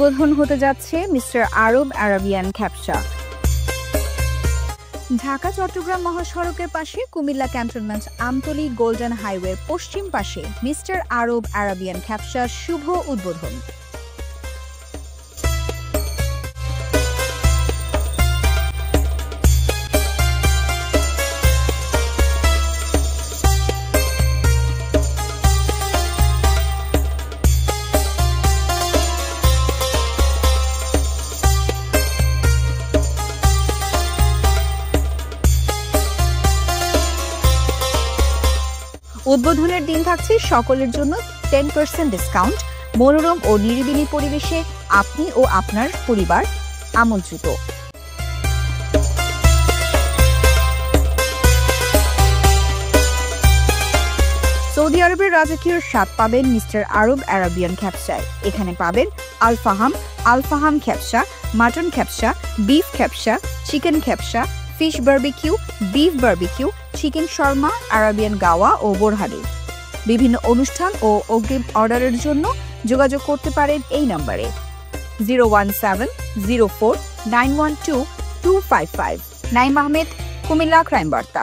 উদ্বোধন হতে যাচ্ছে মিস্টার আরব আরাবিয়ান ক্যাপসা। ঢাকা চট্টগ্রাম মহাসড়কের পাশে কুমিল্লা ক্যান্টনমেন্ট আমতলী গোল্ডেন হাইওয়ের পশ্চিম পাশে মিস্টার আরব আরাবিয়ান ক্যাপসা শুভ উদ্বোধন। উদ্বোধনের দিন থাকছে সকলের জন্য 10% ডিসকাউন্ট। মনোরম ও নিরিবিলি পরিবেশে আপনি ও আপনার পরিবার আমন্ত্রিত। সৌদি আরবের রাজকীয় স্বাদ পাবেন মিস্টার আরব আরাবিয়ান ক্যাপসায়। এখানে পাবেন আলফাহাম ক্যাপসা, মাটন ক্যাপসা, বিফ ক্যাপসা, চিকেন ক্যাপসা, fish barbecue, beef barbecue, chicken শর্মা, আরাবিয়ান গাওয়া ও বোরহানি। বিভিন্ন অনুষ্ঠান ও অগ্রিম অর্ডারের জন্য যোগাযোগ করতে পারেন এই নম্বরে 01704912255। নাইম আহমেদ, কুমিল্লা ক্রাইম বার্তা।